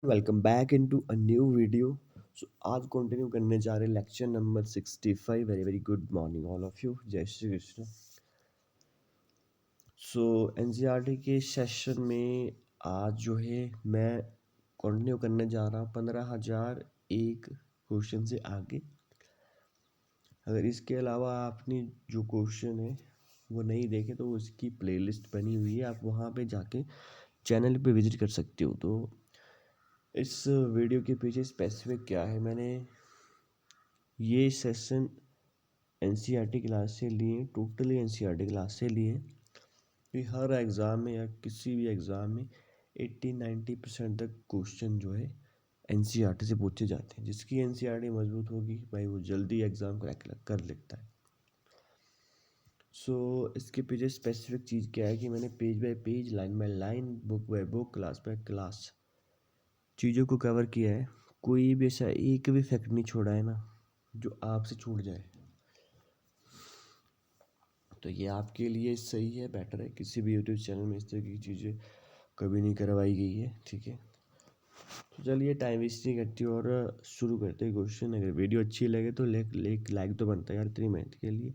Welcome back into a new video. आज continue करने जा रहे हैं lecture number 65। Very very good morning all of you. जय श्री कृष्ण। एनसीईआरटी के सेशन में आज जो है मैं कंटिन्यू करने जा रहा हूँ 15,001 क्वेश्चन से आगे। अगर इसके अलावा आपने जो क्वेश्चन है वो नहीं देखे तो उसकी प्लेलिस्ट बनी हुई है, आप वहाँ पे जाके चैनल पे विजिट कर सकते हो। तो इस वीडियो के पीछे स्पेसिफिक क्या है, मैंने ये सेशन एनसीईआरटी क्लास से लिए, टोटली एनसीईआरटी क्लास से लिए कि हर एग्ज़ाम में या किसी भी एग्ज़ाम में 80-90% तक क्वेश्चन जो है एनसीईआरटी से पूछे जाते हैं। जिसकी एनसीईआरटी मजबूत होगी भाई वो जल्दी एग्ज़ाम क्रैक कर लेता है। इसके पीछे स्पेसिफिक चीज़ क्या है कि मैंने page by page, line by line, book by book, class by class चीज़ों को कवर किया है। कोई भी ऐसा एक भी फैक्ट नहीं छोड़ा है ना जो आपसे छूट जाए। तो ये आपके लिए सही है, बेटर है। किसी भी यूट्यूब चैनल में इस तरह की चीज़ें कभी नहीं करवाई गई है, ठीक है। तो चलिए टाइम वेस्ट नहीं करती और शुरू करते हैं क्वेश्चन। अगर वीडियो अच्छी लगे तो लाइक तो बनता है यार इतनी मेहनत के लिए,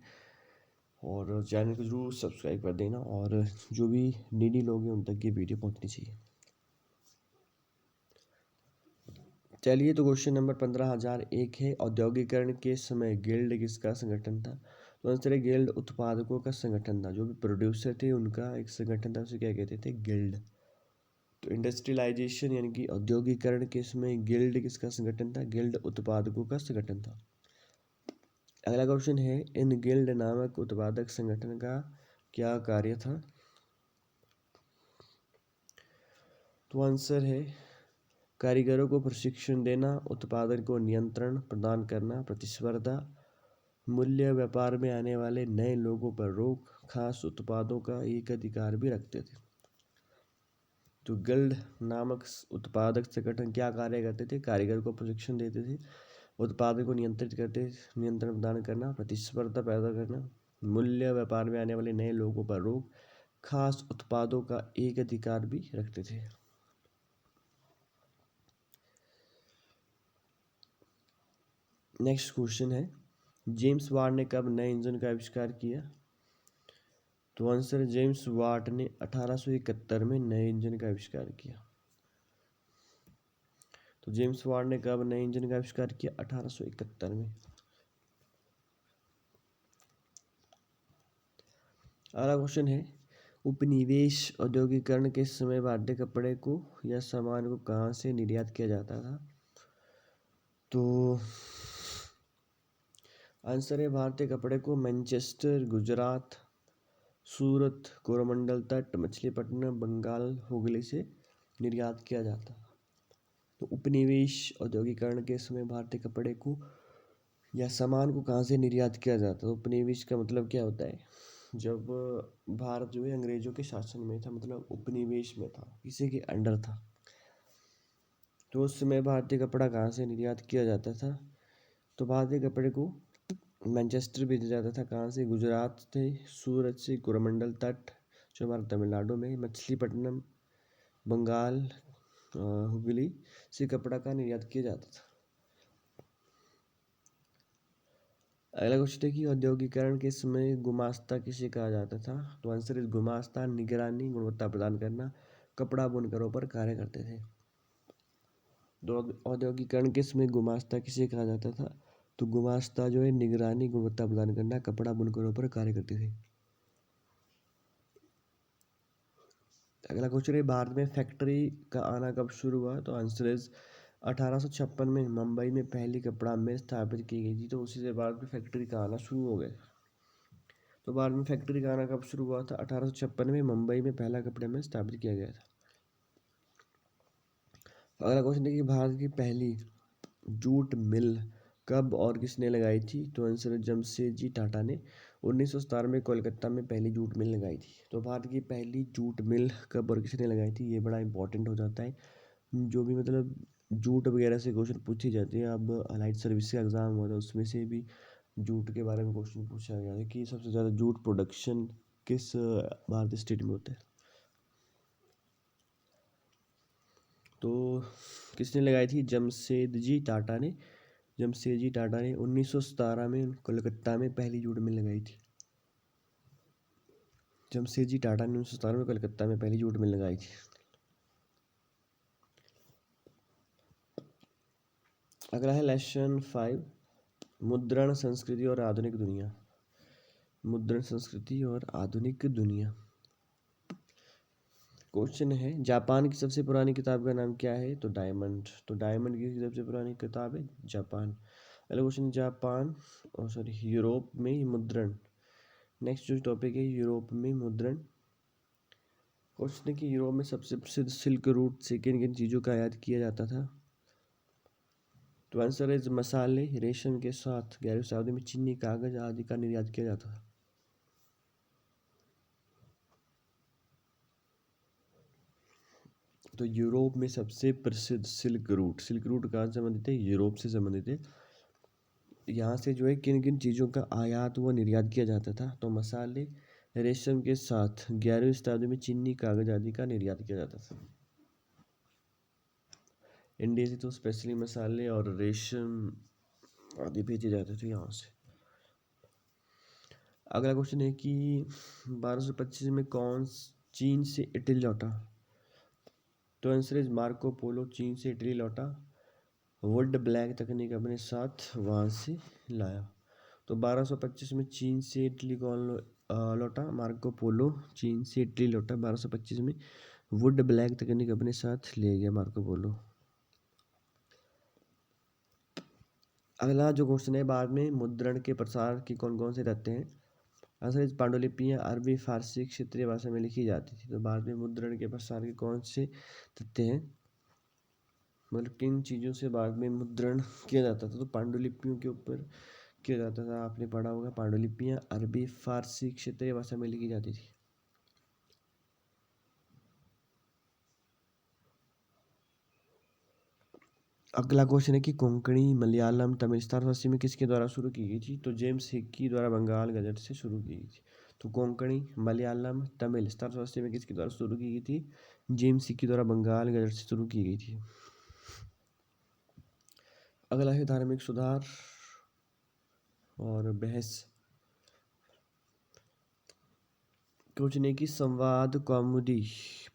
और चैनल को जरूर सब्सक्राइब कर देना, और जो भी नीडी लोग हैं उन तक ये वीडियो पहुंचनी चाहिए। चलिए तो क्वेश्चन नंबर 15,001 है, औद्योगिकरण के समय गिल्ड किसका संगठन था? तो आंसर है गिल्ड उत्पादकों का संगठन था। जो भी प्रोड्यूसर थे उनका एक संगठन था, उसे क्या कहते थे? गिल्ड। तो इंडस्ट्रियलाइजेशन यानी कि औद्योगिकरण के समय गिल्ड किसका संगठन था? गिल्ड उत्पादकों का संगठन था। अगला क्वेश्चन है, इन गिल्ड नामक उत्पादक संगठन का क्या कार्य था? तो आंसर है कारीगरों को प्रशिक्षण देना, उत्पादन को नियंत्रण प्रदान करना, प्रतिस्पर्धा, मूल्य, व्यापार में आने वाले नए लोगों पर रोक, खास उत्पादों का एक अधिकार भी रखते थे। तो गिल्ड नामक उत्पादक संगठन क्या कार्य करते थे? कारीगर को प्रशिक्षण देते थे, उत्पादन को नियंत्रित करते, नियंत्रण प्रदान करना, प्रतिस्पर्धा पैदा करना, मूल्य, व्यापार में आने वाले नए लोगों पर रोक, खास उत्पादों का एक अधिकार भी रखते थे। नेक्स्ट क्वेश्चन है, जेम्स वाट ने कब नए इंजन का आविष्कार किया? तो आंसर है जेम्स वाट ने 1871 में नए इंजन का आविष्कार किया। तो जेम्स वाट ने कब नए इंजन का आविष्कार किया? 1871 में। अगला क्वेश्चन है, उपनिवेश औद्योगिकरण के समय भारतीय कपड़े को या सामान को कहाँ से निर्यात किया जाता था? तो आंसर है भारतीय कपड़े को मैनचेस्टर, गुजरात, सूरत, कोरोमंडल तट, मछलीपट्टनम, बंगाल, हुगली से निर्यात किया जाता। तो उपनिवेश औद्योगिकरण के समय भारतीय कपड़े को या सामान को कहाँ से निर्यात किया जाता? तो उपनिवेश का मतलब क्या होता है? जब भारत जो है अंग्रेजों के शासन में था, मतलब उपनिवेश में था, किसी के अंडर था, तो उस समय भारतीय कपड़ा कहाँ से निर्यात किया जाता था? तो भारतीय कपड़े को मैनचेस्टर भेजा जाता था। कहाँ से? गुजरात से, सूरत से, कोरोमंडल तट जो हमारा तमिलनाडु में, मछलीपट्टनम, बंगाल, हुगली से कपड़ा का निर्यात किया जाता था। अगला क्वेश्चन है कि औद्योगिकरण के समय गुमास्ता किसे कहा जाता था? तो आंसर इस गुमास्ता निगरानी, गुणवत्ता प्रदान करना, कपड़ा बुनकरों पर कार्य करते थे। तो औद्योगिकरण के समय गुमास्ता किसे कहा जाता था? तो गुमास्ता जो है निगरानी, गुणवत्ता प्रदान करना, कपड़ा बुनकरों पर कार्य करते थे। अगला क्वेश्चन है, भारत में फैक्ट्री का आना कब शुरू हुआ? तो आंसर इज 1856 में मुंबई में पहली कपड़ा मिल स्थापित की गई थी। तो उसी से भारत में फैक्ट्री का आना शुरू हो गया। तो भारत में फैक्ट्री का आना कब शुरू हुआ था? 1856 में मुंबई में पहला कपड़ा मिल स्थापित किया गया था। अगला क्वेश्चन है कि भारत की पहली जूट मिल कब और किसने लगाई थी? तो आंसर है जमशेदजी टाटा ने 1917 में कोलकाता में पहली जूट मिल लगाई थी। तो भारत की पहली जूट मिल कब और किसने लगाई थी, ये बड़ा इंपॉर्टेंट हो जाता है। जो भी मतलब जूट वगैरह से क्वेश्चन पूछी जाती है, अब अलाइड सर्विस का एग्जाम हुआ था उसमें से भी जूट के बारे में क्वेश्चन पूछा गया है कि सबसे ज़्यादा जूट प्रोडक्शन किस भारतीय स्टेट में होता है। तो किसने लगाई थी? जमशेदजी टाटा ने 1917 में कोलकाता में पहली जूट मिल लगाई थी। जमशेदजी टाटा ने 1917 में कोलकाता में पहली जूट मिल लगाई थी। अगला है लेसन 5, मुद्रण संस्कृति और आधुनिक दुनिया। मुद्रण संस्कृति और आधुनिक दुनिया। क्वेश्चन है, जापान की सबसे पुरानी किताब का नाम क्या है? तो डायमंड। तो डायमंड की सबसे पुरानी किताब है जापान। अगला क्वेश्चन, जापान यूरोप में मुद्रण। नेक्स्ट जो टॉपिक है, यूरोप में मुद्रण। क्वेश्चन है कि यूरोप में सबसे प्रसिद्ध सिल्क रूट से किन किन चीज़ों का आयात किया जाता था? तो आंसर है मसाले, रेशम के साथ 11वीं शताब्दी में चीनी, कागज आदि का निर्यात किया जाता था। तो यूरोप में सबसे प्रसिद्ध सिल्क रूट कहाँ से संबंधित है? यूरोप से संबंधित है। यहाँ से जो है किन किन चीज़ों का आयात व निर्यात किया जाता था? तो मसाले, रेशम के साथ 11वीं शताब्दी में चीनी, कागज आदि का निर्यात किया जाता था। इंडिया से तो स्पेशली मसाले और रेशम आदि भेजे जाते थे यहाँ से। अगला क्वेश्चन है कि 1225 में कौन चीन से इटली लौटा? तो आंसर इज मार्को पोलो चीन से इटली लौटा। वुड ब्लैक तकनीक अपने साथ वहाँ से लाया। तो 1225 में चीन से इटली कौन लौटा? मार्को पोलो चीन से इटली लौटा 1225 में। वुड ब्लैक तकनीक अपने साथ ले गया मार्को पोलो। अगला जो क्वेश्चन है, बाद में मुद्रण के प्रसार की कौन कौन से तथ्य हैं? आंसर पांडुलिपियाँ अरबी, फारसी, क्षेत्रीय भाषा में लिखी जाती थी। तो बाद में मुद्रण के प्रसार के कौन से तथ्य हैं? मतलब किन चीज़ों से बाद में मुद्रण किया जाता था? तो पांडुलिपियों के ऊपर किया जाता था। आपने पढ़ा होगा, पांडुलिपियाँ अरबी, फारसी, क्षेत्रीय भाषा में लिखी जाती थी। अगला क्वेश्चन है कि कोंकणी मलयालम तमिल 1780 में किसके द्वारा शुरू की गई थी? तो जेम्स हिक्की द्वारा बंगाल गजट से शुरू की गई थी। तो कोंकणी मलयालम तमिल 1780 में किसके द्वारा शुरू की गई थी? जेम्स हिक्की द्वारा बंगाल गजट से शुरू की गई थी। अगला है धार्मिक सुधार और बहस। क्वेश्चन है कि संवाद कौमुदी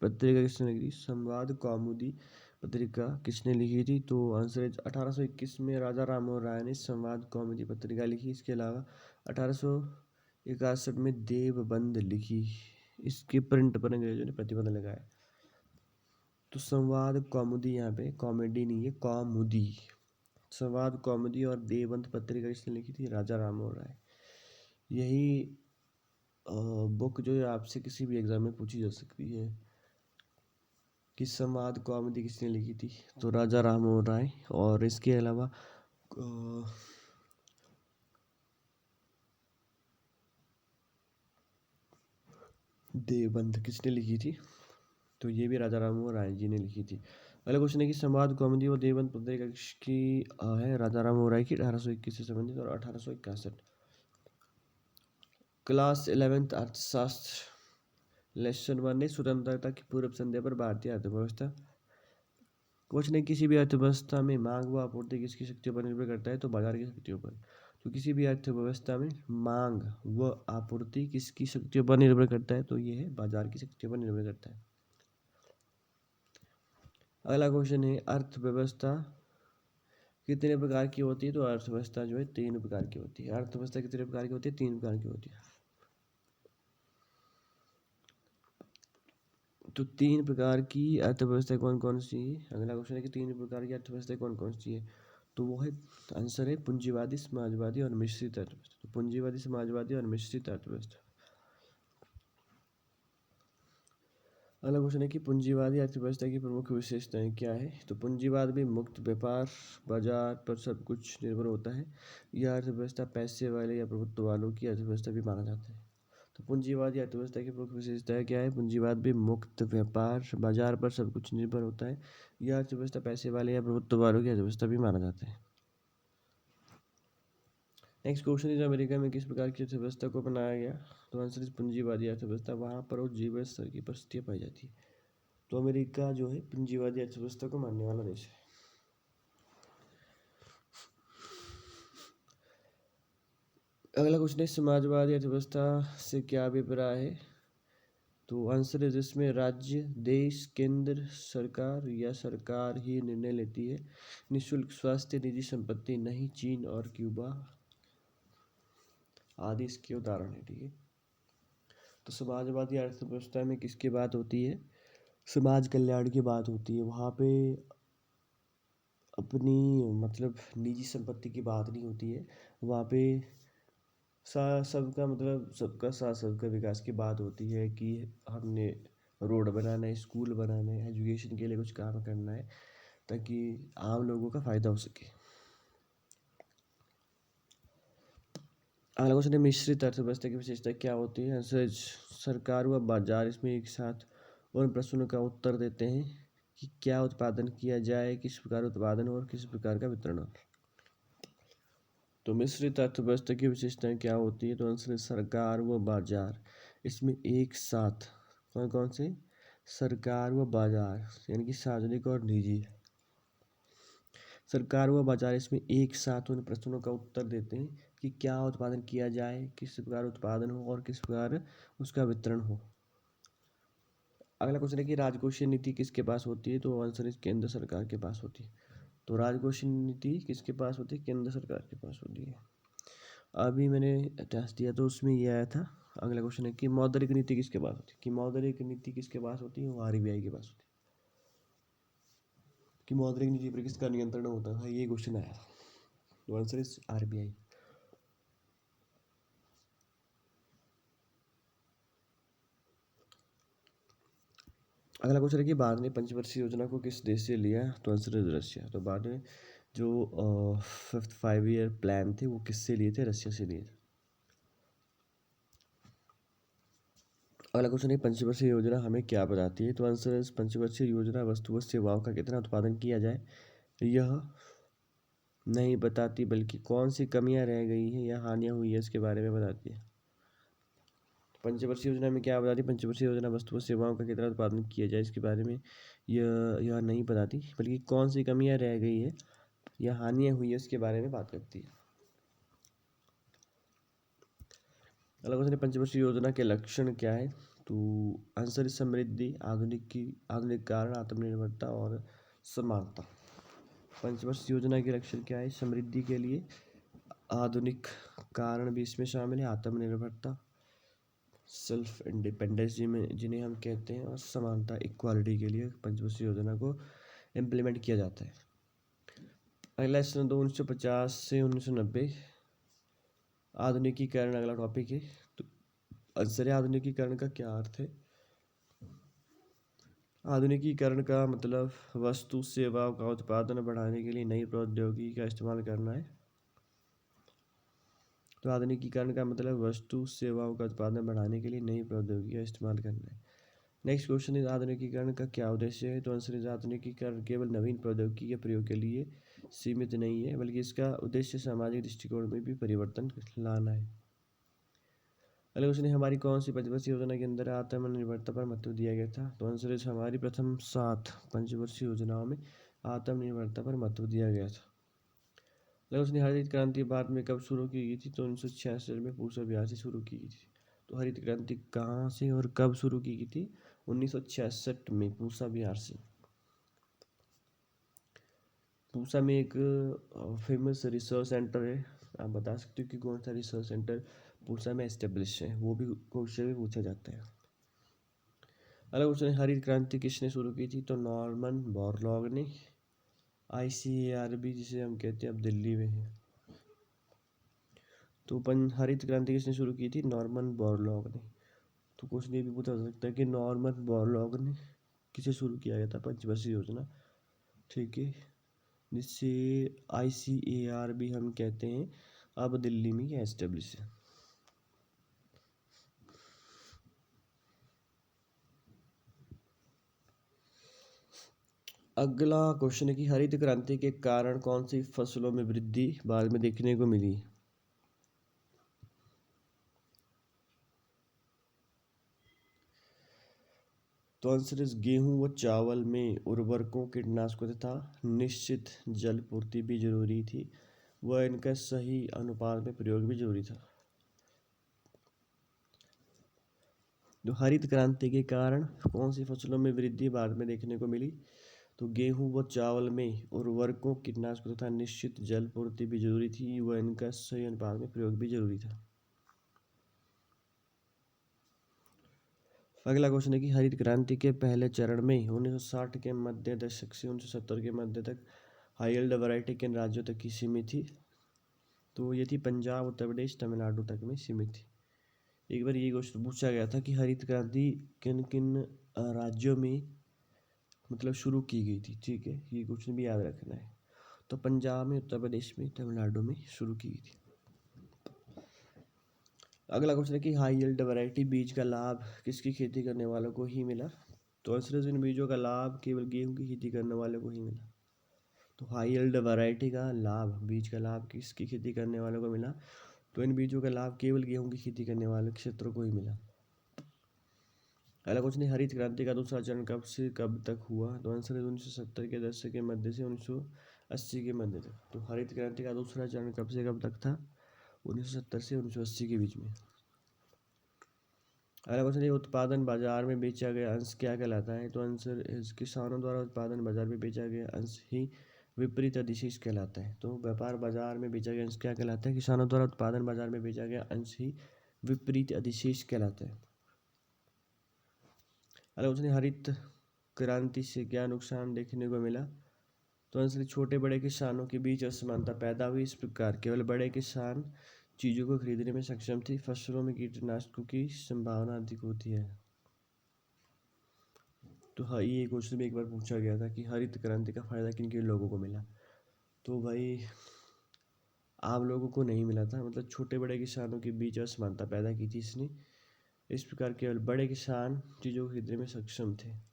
पत्रिका किसने लिखी? संवाद कौमुदी पत्रिका किसने लिखी थी? तो आंसर है 1821 में राजा राममोहन राय ने संवाद कौमुदी पत्रिका लिखी। इसके अलावा 1861 में देवबंद लिखी। इसके प्रिंट पर अंग्रेजों ने प्रतिबंध लगाया। तो संवाद कौमुदी, यहाँ पे कॉमेडी नहीं है, कौमुदी। संवाद कौमुदी और देवबंद पत्रिका किसने लिखी थी? राजा राममोहन राय। यही बुक जो है आपसे किसी भी एग्जाम में पूछी जा सकती है कि संवाद कौमुदी किसने लिखी थी? तो राजा राममोहन राय। और इसके अलावा देवबंद किसने लिखी थी? तो ये भी राजा राममोहन राय जी ने लिखी थी। अगला क्वेश्चन है कि संवाद कौमुदी और देवबंद पत्रिका की है? राजा राममोहन राय की 1821 से संबंधित और 1861। क्लास 11th अर्थशास्त्र लेसन 1 ने स्वतंत्रता की पूर्व संध्या पर भारतीय अर्थव्यवस्था। क्वेश्चन है किसी भी अर्थव्यवस्था में मांग व आपूर्ति किसकी शक्तियों पर निर्भर करता है? तो बाजार की शक्तियों पर। तो किसी भी अर्थव्यवस्था में मांग व आपूर्ति किसकी शक्तियों पर निर्भर करता है? तो ये है बाजार की शक्तियों पर निर्भर करता है। अगला क्वेश्चन है अर्थव्यवस्था कितने प्रकार की होती है? तो अर्थव्यवस्था जो है 3 प्रकार की होती है। अर्थव्यवस्था कितने प्रकार की होती है? 3 प्रकार की होती है। तो 3 प्रकार की अर्थव्यवस्था कौन कौन सी है? अगला क्वेश्चन है कि 3 प्रकार की अर्थव्यवस्था कौन कौन सी है? तो वो है, आंसर है पूंजीवादी, समाजवादी और मिश्रित अर्थव्यवस्था। तो पूंजीवादी, समाजवादी और मिश्रित अर्थव्यवस्था। अगला क्वेश्चन है कि पूंजीवादी अर्थव्यवस्था की प्रमुख विशेषताएं क्या है? तो पूंजीवाद में मुक्त व्यापार, बाजार पर सब कुछ निर्भर होता है। यह अर्थव्यवस्था पैसे वाले या प्रभुत्व वालों की अर्थव्यवस्था भी माना जाता है। तो पूंजीवादी अर्थव्यवस्था की प्रमुख विशेषताएं क्या है? पूंजीवाद में मुक्त व्यापार, बाजार पर सब कुछ निर्भर होता है। यह अर्थव्यवस्था पैसे वाले या प्रभुत्व वालों की अर्थव्यवस्था भी माना जाता है। नेक्स्ट क्वेश्चन इज अमेरिका में किस प्रकार की अर्थव्यवस्था को अपनाया गया? तो आंसर इज पूंजीवादी अर्थव्यवस्था। वहाँ पर और जीवन स्तर की परिस्थितियाँ पाई जाती है। तो अमेरिका जो है पूंजीवादी अर्थव्यवस्था को मानने वाला देश है। अगला क्वेश्चन है, समाजवादी अर्थव्यवस्था से क्या अभिप्राय है? तो आंसर है जिसमें राज्य, देश, केंद्र सरकार या सरकार ही निर्णय लेती है। निःशुल्क स्वास्थ्य, निजी संपत्ति नहीं। चीन और क्यूबा आदि इसके उदाहरण है। ठीक है, तो समाजवादी अर्थव्यवस्था में किसकी बात होती है? समाज कल्याण की बात होती है। वहाँ पे अपनी मतलब निजी संपत्ति की बात नहीं होती है। वहाँ पे सबका मतलब सबका साथ सबका विकास की बात होती है कि हमने रोड बनाना है, स्कूल बनाना है, एजुकेशन के लिए कुछ काम करना है ताकि आम लोगों का फ़ायदा हो सके। अगला क्वेश्चन है, मिश्रित अर्थव्यवस्था की विशेषता क्या होती है? सरकार व बाजार इसमें एक साथ उन प्रश्नों का उत्तर देते हैं कि क्या उत्पादन किया जाए, किस प्रकार उत्पादन हो और किस प्रकार का वितरण हो। तो मिश्रित अर्थव्यवस्था की विशेषताएं क्या होती है? तो आंसर है सरकार व बाजार इसमें एक साथ। कौन कौन से? सरकार व बाजार यानी कि सार्वजनिक और निजी। सरकार व बाजार इसमें एक साथ उन प्रश्नों का उत्तर देते हैं कि क्या उत्पादन किया जाए, किस प्रकार उत्पादन हो और किस प्रकार उसका वितरण हो। अगला क्वेश्चन है कि राजकोषीय नीति किसके पास होती है? तो आंसर है केंद्र सरकार के पास होती है। तो राजकोषीय नीति किसके पास होती है? केंद्र सरकार के पास होती है। अभी मैंने टेस्ट दिया तो उसमें ये आया था। अगला क्वेश्चन है कि मौद्रिक नीति किसके पास होती है? कि मौद्रिक नीति किसके पास होती है? वो आरबीआई के पास होती है। कि मौद्रिक नीति पर किसका नियंत्रण होता है? ये क्वेश्चन आया था। तो आंसर इज आरबीआई। अगला क्वेश्चन है कि भारत ने पंचवर्षीय योजना को किस देश से लिया? तो आंसर है रशिया। तो भारत ने जो 5th ईयर प्लान थे वो किससे लिए थे? रशिया से लिए थे। अगला क्वेश्चन है, पंचवर्षीय योजना हमें क्या बताती है? तो आंसर है पंचवर्षीय योजना वस्तु व सेवाओं का कितना उत्पादन किया जाए यह नहीं बताती, बल्कि कौन सी कमियां रह गई हैं या हानियां हुई है इसके बारे में बताती है। पंचवर्षीय योजना में क्या बताती है? पंचवर्षीय योजना वस्तु व सेवाओं का कितना उत्पादन किया जाए इसके बारे में यह नहीं बताती, बल्कि कौन सी कमियां रह गई है या हानियां हुई है इसके बारे में बात करती है। अगला क्वेश्चन है, पंचवर्षीय योजना के लक्षण क्या है? तो आंसर समृद्धि, आधुनिकीकरण, आत्मनिर्भरता और समानता। पंचवर्षीय योजना के लक्षण क्या है? समृद्धि के लिए आधुनिक कारण भी इसमें शामिल है, आत्मनिर्भरता, सेल्फ इंडिपेंडेंस जिन्हें हम कहते हैं, और समानता, इक्वालिटी के लिए पंचवर्षीय योजना को इम्प्लीमेंट किया जाता है। अगला सन 1950 से 1990 आधुनिकीकरण अगला टॉपिक है। तो आंसर है आधुनिकीकरण का क्या अर्थ है? आधुनिकीकरण का मतलब वस्तु सेवाओं का उत्पादन बढ़ाने के लिए नई प्रौद्योगिकी का इस्तेमाल करना है। तो आधुनिकीकरण का मतलब वस्तु सेवाओं का उत्पादन बढ़ाने के लिए नई प्रौद्योगिकी का इस्तेमाल करना है। नेक्स्ट क्वेश्चन है, आधुनिकीकरण का क्या उद्देश्य है? तो आंसर है आधुनिकीकरण केवल नवीन प्रौद्योगिकी के प्रयोग के लिए सीमित नहीं है, बल्कि इसका उद्देश्य सामाजिक दृष्टिकोण में भी परिवर्तन लाना है। अगला क्वेश्चन है, हमारी कौन सी पंचवर्षीय योजना के अंदर आत्मनिर्भरता पर महत्व दिया गया था? तो आंसर है हमारी प्रथम 7 पंचवर्षीय योजनाओं में आत्मनिर्भरता पर महत्व दिया गया था। अगला क्वेश्चन है, हरित क्रांति भारत में कब शुरू की गई थी? तो 1966 में पूसा बिहार से शुरू की गई थी। तो हरित क्रांति कहाँ से और कब शुरू की गई थी? 1966 में पूसा बिहार से। पूसा में एक फेमस रिसर्च सेंटर है, आप बता सकते हो कि कौन सा रिसर्च सेंटर पूसा में एस्टेब्लिश है? वो भी क्वेश्चन भी पूछा जाता है। अगला क्वेश्चन है, हरित क्रांति किसने शुरू की थी? तो नॉर्मन बोरलॉग ने। ICAR जिसे हम कहते हैं अब दिल्ली में है। तो हरित क्रांति किसने शुरू की थी? नॉर्मन बोरलॉग ने। तो क्वेश्चन ये भी पूछा जा सकता है कि नॉर्मन बोरलॉग ने किसे शुरू किया गया था पंचवर्षीय योजना? ठीक है, जिससे ICAR भी हम कहते हैं, अब दिल्ली में ये एस्टेब्लिश है। अगला क्वेश्चन है कि हरित क्रांति के कारण कौन सी फसलों में वृद्धि बाद में देखने को मिली? तो आंसर इस गेहूं व चावल में उर्वरकों, कीटनाशकों तथा निश्चित जल पूर्ति भी जरूरी थी, वह इनका सही अनुपात में प्रयोग भी जरूरी था। तो हरित क्रांति के कारण कौन सी फसलों में वृद्धि भारत में देखने को मिली? तो गेहूं व चावल में उर्वरकों, कीटनाशकों तथा निश्चित जल पूर्ति भी जरूरी थी व इनका सही अनुपात में प्रयोग भी जरूरी था। अगला क्वेश्चन है कि हरित क्रांति के पहले चरण में 1960 के मध्य दशक से 1970 के मध्य तक हाईएल्ड वैरायटी किन राज्यों तक की सीमित थी? तो ये थी पंजाब, उत्तर प्रदेश, तमिलनाडु तक में सीमित थी। एक बार ये क्वेश्चन पूछा गया था कि हरित क्रांति किन किन राज्यों में मतलब शुरू की गई थी। ठीक है, ये क्वेश्चन भी याद रखना है। तो पंजाब में, उत्तर प्रदेश में, तमिलनाडु में शुरू की गई थी। अगला क्वेश्चन है कि हाई यील्ड वैरायटी बीज का लाभ किसकी खेती करने वालों को ही मिला? तो आंसर है इन बीजों का लाभ केवल गेहूं की खेती करने वालों को ही मिला। तो हाई यील्ड वैरायटी का लाभ, बीज का लाभ किसकी खेती करने वालों को मिला? तो इन बीजों का लाभ केवल गेहूं की खेती करने वाले क्षेत्रों को ही मिला। अगला क्वेश्चन है हरित क्रांति का दूसरा चरण कब से कब तक हुआ? तो आंसर है 1970 के दशक के मध्य से 1980 के मध्य तक। तो हरित क्रांति का दूसरा चरण कब से कब तक था? 1970 से 1980 के बीच में। अगला क्वेश्चन है उत्पादन बाजार में बेचा गया अंश क्या कहलाता है? तो आंसर किसानों द्वारा उत्पादन बाजार में बेचा गया अंश ही विपरीत अधिशेष कहलाता है। तो व्यापार बाजार में बेचा गया अंश क्या कहलाता है? किसानों द्वारा उत्पादन बाजार में बेचा गया अंश ही विपरीत अधिशेष कहलाता है। अगला क्वेश्चन है हरित क्रांति से क्या नुकसान देखने को मिला? तो आंसर छोटे बड़े किसानों के बीच असमानता पैदा हुई। इस प्रकार केवल बड़े किसान चीज़ों को खरीदने में सक्षम थे। फसलों में कीटनाशकों की संभावना अधिक होती है। तो हाँ, ये क्वेश्चन भी एक बार पूछा गया था कि हरित क्रांति का फायदा किन किन लोगों को मिला? तो भाई आम लोगों को नहीं मिला था, मतलब छोटे बड़े किसानों के बीच असमानता पैदा की थी इसने। इस प्रकार केवल बड़े किसान चीज़ों को खरीदने में सक्षम थे।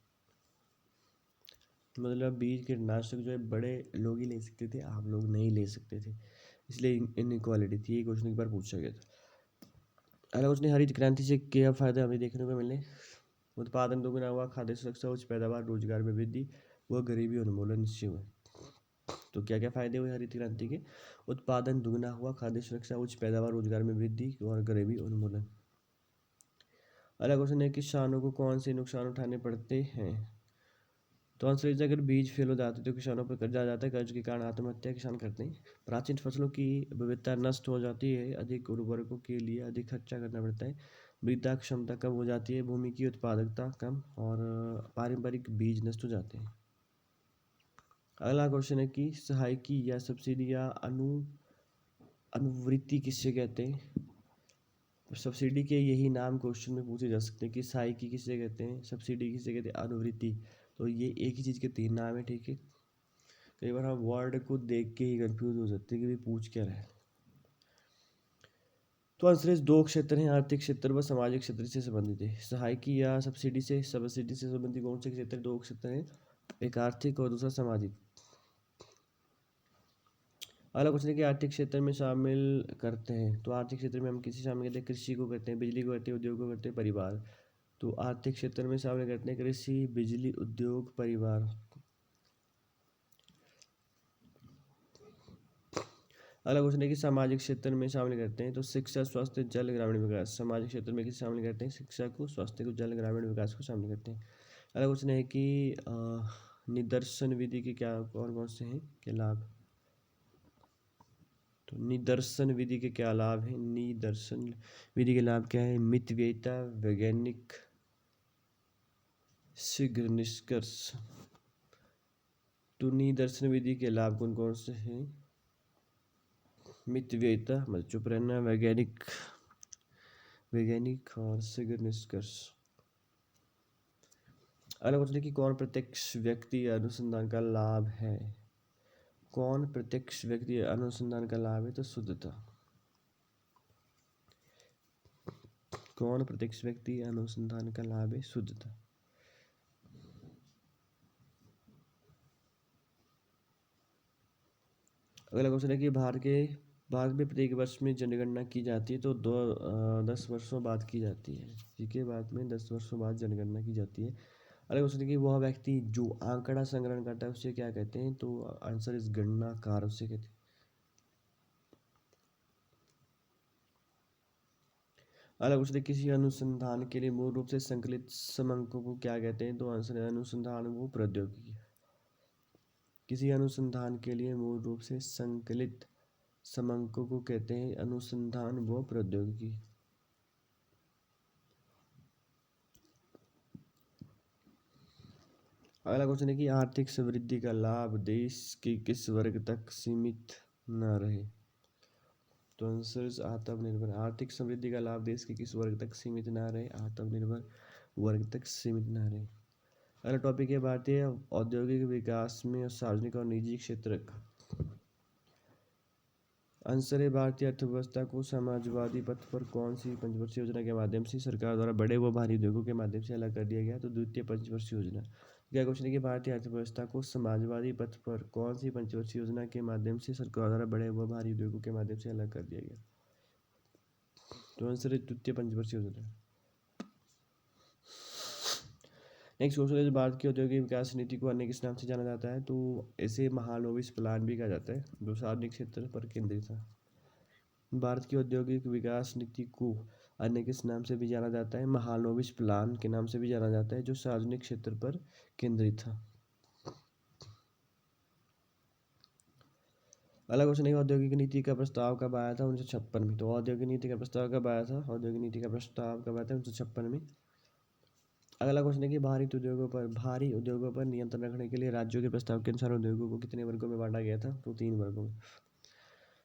मतलब बीज कीटनाशक जो है बड़े लोग ही ले सकते थे, आम लोग नहीं ले सकते थे, इसलिए इनइक्वालिटी थी। ये क्वेश्चन एक बार पूछा गया था। अगला क्वेश्चन हरित क्रांति से क्या फायदा हमें देखने को मिले? उत्पादन दोगुना हुआ, खाद्य सुरक्षा, उच्च पैदावार, रोजगार में वृद्धि व गरीबी उन्मूलन निश्चय हुए। तो क्या क्या फायदे हुए हरित क्रांति के? उत्पादन दुगना हुआ, खाद्य सुरक्षा, उच्च पैदावार, रोजगार में वृद्धि और गरीबी उन्मूलन। अगला क्वेश्चन है किसानों को कौन से नुकसान उठाने पड़ते हैं? तो आंसर इज अगर बीज फेल हो जाते तो किसानों पर कर्जा आ जाता है। कर्ज के कारण आत्महत्या किसान करते हैं। प्राचीन फसलों की विविधता नष्ट हो जाती है। अधिक उर्वरकों के लिए अधिक खर्चा करना पड़ता है। मृदा क्षमता कम हो जाती है। भूमि की उत्पादकता कम और पारंपरिक बीज नष्ट हो जाते हैं। अगला क्वेश्चन है कि सहायकी या सब्सिडी या अनुवृत्ति किससे कहते हैं? सब्सिडी के यही नाम क्वेश्चन में पूछे जा सकते हैं कि सहायकी किसे कहते हैं, सब्सिडी किसे कहते हैं, अनुवृत्ति। तो ये एक ही चीज़ के तीन नाम है। ठीक है, कई बार हम वर्ड को देख के ही कंफ्यूज हो सकते हैं कि भाई पूछ क्या रहा है। तो आंसर इस दो क्षेत्र हैं, आर्थिक क्षेत्र व सामाजिक क्षेत्र से संबंधित है। सहायकी या सब्सिडी से संबंधित कौन से क्षेत्र? दो क्षेत्र हैं, एक आर्थिक और दूसरा सामाजिक। अगला क्वेश्चन है कि आर्थिक क्षेत्र में शामिल करते हैं। तो आर्थिक क्षेत्र में हम किसी शामिल करते हैं? कृषि को करते हैं, बिजली को करते हैं, उद्योग को करते हैं, परिवार। तो आर्थिक क्षेत्र में शामिल करते हैं कृषि, बिजली, उद्योग, परिवार। अगला क्वेश्चन है कि सामाजिक क्षेत्र में शामिल करते हैं। तो शिक्षा, स्वास्थ्य, जल, ग्रामीण विकास। सामाजिक क्षेत्र में किसे शामिल करते हैं? शिक्षा को, स्वास्थ्य को, जल, ग्रामीण विकास को शामिल करते हैं। अगला क्वेश्चन है कि निदर्शन विधि के क्या कौन कौन से हैं, क्या लाभ? तो निदर्शन विधि के क्या लाभ हैं? निदर्शन विधि के लाभ क्या है? मितव्ययिता, वैज्ञानिक, शीघ्र निष्कर्ष। तो निदर्शन विधि के लाभ कौन कौन से हैं? मितव्ययिता मतलब चुप रहना, वैज्ञानिक और शीघ्र निष्कर्ष। अगला क्वेश्चन है कि कौन प्रत्यक्ष व्यक्ति अनुसंधान का लाभ है? कौन प्रत्यक्ष व्यक्ति अनुसंधान का लाभ है? तो शुद्धता। कौन प्रत्यक्ष व्यक्ति अनुसंधान का लाभ है? शुद्धता। अगला क्वेश्चन है कि भारत में प्रत्येक वर्ष में जनगणना की जाती है। तो 10 वर्षों बाद की जाती है। ठीक है, भारत में 10 वर्षों बाद जनगणना की जाती है। अगला क्वेश्चन है कि वह व्यक्ति जो आंकड़ा संग्रहण करता है उसे क्या कहते हैं? तो आंसर इस गणनाकार उसे कहते हैं। अगला क्वेश्चन है, किसी अनुसंधान के लिए मूल रूप से संकलित समंकों को क्या कहते हैं? तो आंसर है अनुसंधान वो प्रौद्योगिकी। किसी अनुसंधान के लिए मूल रूप से संकलित समंकों को कहते हैं अनुसंधान व प्रौद्योगिकी। अगला क्वेश्चन है कि आर्थिक समृद्धि का लाभ देश के किस वर्ग तक सीमित न रहे? तो आंसर आत्मनिर्भर। आर्थिक समृद्धि का लाभ देश के किस वर्ग तक सीमित न रहे? आत्मनिर्भर वर्ग तक सीमित न रहे। अगला टॉपिक है भारतीय औद्योगिक विकास में सार्वजनिक और निजी क्षेत्र का। आंसर है भारतीय अर्थव्यवस्था को समाजवादी पथ पर कौन सी पंचवर्षीय योजना के माध्यम से सरकार द्वारा बड़े व भारी उद्योगों के माध्यम से अलग कर दिया गया? तो द्वितीय पंचवर्षीय योजना। क्या क्वेश्चन है कि भारतीय अर्थव्यवस्था को समाजवादी पथ पर कौन सी पंचवर्षीय योजना के माध्यम से सरकार द्वारा बड़े व भारी उद्योगों के माध्यम से अलग कर दिया गया? तो आंसर है द्वितीय पंचवर्षीय योजना। नेक्स्ट क्वेश्चन है, भारत की औद्योगिक विकास नीति को अन्य किस नाम से जाना जाता है? तो इसे महालनोबिस प्लान भी कहा जाता है, जो सार्वजनिक क्षेत्र पर केंद्रित है। भारत की औद्योगिक विकास नीति को अन्य किस नाम से भी जाना जाता है? महालनोबिस प्लान के नाम से भी जाना जाता है, जो सार्वजनिक क्षेत्र पर केंद्रित था। अगला क्वेश्चन है, औद्योगिक नीति का प्रस्ताव कब आया था? 1956 में। तो औद्योगिक नीति का प्रस्ताव कब आया था? औद्योगिक नीति का प्रस्ताव कब आया था? 1956 में। अगला क्वेश्चन है कि भारी उद्योगों पर नियंत्रण रखने के लिए राज्यों के प्रस्ताव के अनुसार उद्योगों को कितने वर्गों में बांटा गया था? तो 3 वर्गों में।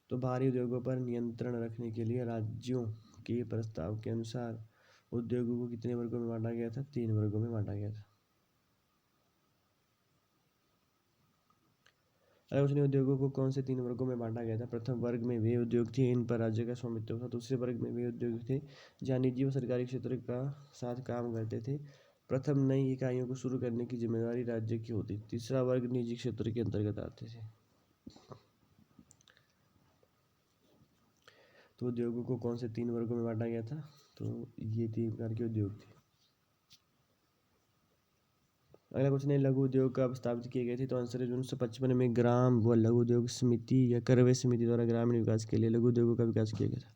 तो भारी उद्योगों पर नियंत्रण रखने के लिए राज्यों के प्रस्ताव के अनुसार उद्योगों को कितने वर्गों में बांटा गया था? 3 वर्गों में बांटा गया था। अगला क्वेश्चन है, उद्योगों को कौन से 3 वर्गों में बांटा गया था? प्रथम वर्ग में वे उद्योग थे इन पर राज्य का स्वामित्व था। दूसरे वर्ग में वे उद्योग थे जहाँ निजी व सरकारी क्षेत्र का साथ काम करते थे। प्रथम नई इकाइयों को शुरू करने की जिम्मेदारी राज्य की होती। तीसरा वर्ग निजी क्षेत्र के अंतर्गत आते थे। तो उद्योगों को कौन से 3 वर्गों में बांटा गया था? तो ये 3 प्रकार के उद्योग थे। अगला क्वेश्चन है, लघु उद्योग कब स्थापित किए गए थे? तो आंसर है 1955 में ग्राम व लघु उद्योग समिति या करवे समिति द्वारा ग्रामीण विकास के लिए लघु उद्योगों का विकास किया गया था।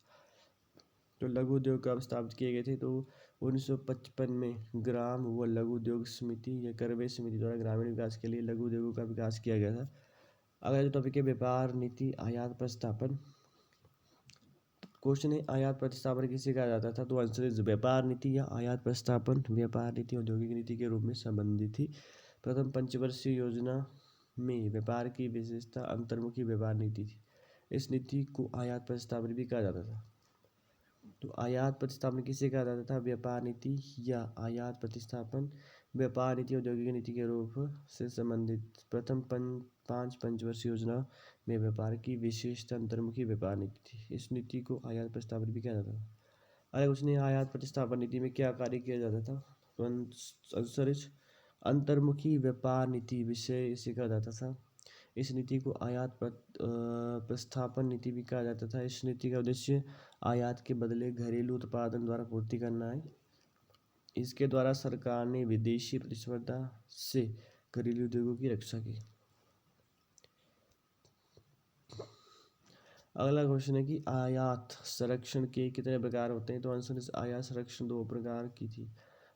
तो लघु उद्योग कब स्थापित किए गए थे? तो 1955 में ग्राम व लघु उद्योग समिति या करवे समिति द्वारा ग्रामीण विकास के लिए लघु उद्योगों का विकास किया गया था। अगला जो टॉपिक है, व्यापार नीति आयात प्रतिस्थापन। क्वेश्चन है, आयात प्रतिस्थापन किसे कहा जाता था? तो आंसर है व्यापार नीति या आयात प्रतिस्थापन व्यापार नीति औद्योगिक नीति के रूप में संबंधित थी। प्रथम पंचवर्षीय योजना में व्यापार की विशेषता अंतर्मुखी व्यापार नीति थी। इस नीति को आयात प्रतिस्थापन भी कहा जाता था। तो आयात प्रतिस्थापन किसे कहा जाता था? व्यापार नीति या आयात प्रतिस्थापन व्यापार नीति औद्योगिक नीति के रूप से संबंधित। प्रथम 5 पंचवर्षीय योजना में व्यापार की विशेषता अंतर्मुखी व्यापार नीति थी। इस नीति को आयात प्रतिस्थापन भी कहा जाता था। अगला क्वेश्चन है, आयात प्रतिस्थापन नीति में क्या कार्य किया जाता था? तो आंसर अंतर्मुखी व्यापार नीति विषय इसे कहा जाता था। इस नीति को आयात प्रतिस्थापन नीति भी कहा जाता था। इस नीति का उद्देश्य आयात के बदले घरेलू उत्पादन द्वारा पूर्ति करना है। इसके द्वारा सरकार ने विदेशी प्रतिस्पर्धा से घरेलू उद्योगों की रक्षा की। अगला क्वेश्चन है कि आयात संरक्षण के कितने प्रकार होते हैं? तो आंसर आयात संरक्षण 2 प्रकार की थी।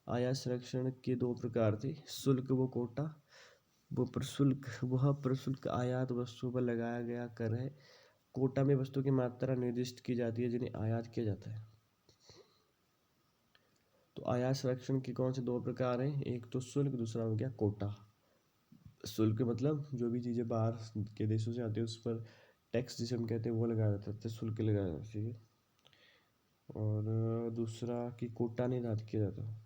आयात संरक्षण के 2 प्रकार थे, शुल्क व कोटा। वह प्रशुल्क आयात वस्तुओं पर लगाया गया कर है। कोटा में वस्तु की मात्रा निर्दिष्ट की जाती है जिन्हें आयात किया जाता है। तो आयात संरक्षण के कौन से 2 प्रकार हैं? एक तो शुल्क, दूसरा हो गया कोटा। शुल्क मतलब जो भी चीज़ें बाहर के देशों से आती है उस पर टैक्स जिसे हम कहते हैं वो लगाया जाता है, शुल्क लगाया जाना चाहिए। और दूसरा कि कोटा निर्धारित किया जाता है।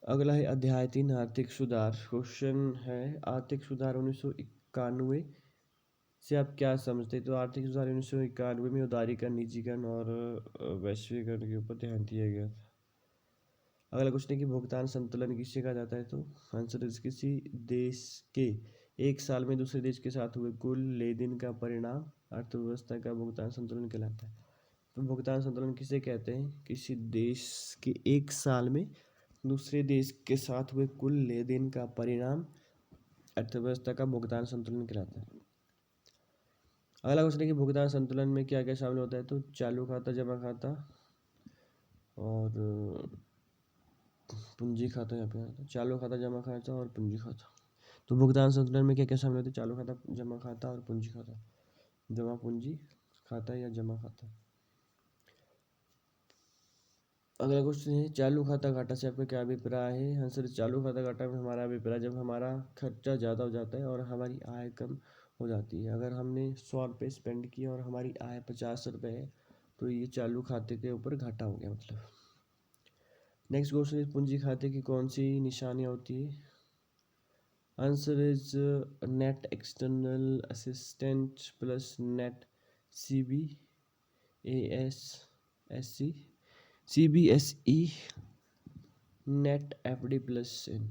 अगला है अध्याय 3 आर्थिक सुधार। क्वेश्चन है, आर्थिक सुधार 1991 से आप क्या समझते हैं? तो आर्थिक सुधार 1991 में उदारीकरण, निजीकरण और वैश्वीकरण के ऊपर ध्यान दिया गया था। अगला क्वेश्चन है कि भुगतान संतुलन किसे कहा जाता है? तो आंसर है किसी देश के एक साल में दूसरे देश के साथ हुए कुल लेनदेन का परिणाम अर्थव्यवस्था का भुगतान संतुलन कहलाता है। तो भुगतान संतुलन किसे कहते हैं? किसी देश के एक साल में दूसरे देश के साथ हुए कुल लेनदेन का परिणाम अर्थव्यवस्था का भुगतान संतुलन कहलाता है। अगला क्वेश्चन है कि भुगतान संतुलन में क्या क्या शामिल होता है। तो चालू खाता, जमा खाता और पूंजी खाता। यहाँ पे आता है चालू खाता, जमा खाता और पूंजी खाता। तो भुगतान संतुलन में क्या क्या शामिल होते हैं। चालू खाता, जमा खाता और पूंजी खाता। जमा पूंजी खाता या जमा खाता। अगला क्वेश्चन है चालू खाता घाटा से आपका क्या अभिप्राय है। आंसर चालू खाता घाटा में हमारा अभिप्राय जब हमारा खर्चा ज़्यादा हो जाता है और हमारी आय कम हो जाती है। अगर हमने 100 रुपये स्पेंड किए और हमारी आय 50 रुपये है तो ये चालू खाते के ऊपर घाटा हो गया मतलब। नेक्स्ट क्वेश्चन है पूंजी खाते की कौन सी निशानियाँ होती है। Answer is net external assistant plus net CBASSC CBSE net FD plus in.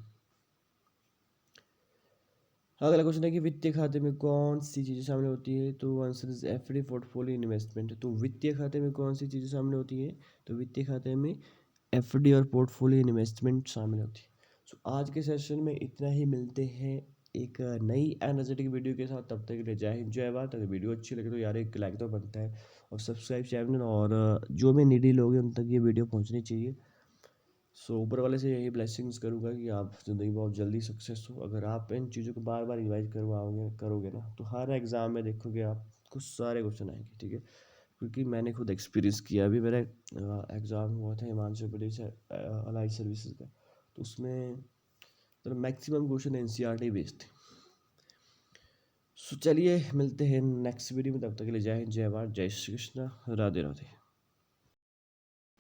अगला क्वेश्चन है कि वित्तीय खाते में कौन सी चीज़ें शामिल होती है। तो answer is FD portfolio investment. तो वित्तीय खाते में कौन सी चीज़ें शामिल होती है। तो वित्तीय खाते में FD और पोर्टफोलियो इन्वेस्टमेंट शामिल होती है। सो आज के सेशन में इतना ही। मिलते हैं एक नई एनर्जेटिक वीडियो के साथ। तब तक के लिए जय हिंद जय भारत। अगर वीडियो अच्छी लगे तो यार एक लाइक तो बनता है और सब्सक्राइब चैनल, और जो भी नीडी लोग हैं उन तक ये वीडियो पहुंचनी चाहिए। सो ऊपर वाले से यही ब्लेसिंग्स करूँगा कि आप ज़िंदगी बहुत जल्दी सक्सेस हो। अगर आप इन चीज़ों को बार बार रिवाइज करवाओगे करोगे ना तो हर एग्ज़ाम में देखोगे आपको सारे क्वेश्चन आएंगे, ठीक है। क्योंकि मैंने खुद एक्सपीरियंस किया। अभी मेरा एग्ज़ाम हुआ था हिमाचल प्रदेश अलाइड सर्विसेज का, तो उसमें मतलब मैक्सिमम क्वेश्चन NCERT बेस्ड थे। सो चलिए मिलते हैं नेक्स्ट वीडियो में। तब तक के लिए जय हिंद जय भारत, जय श्री कृष्णा, राधे राधे।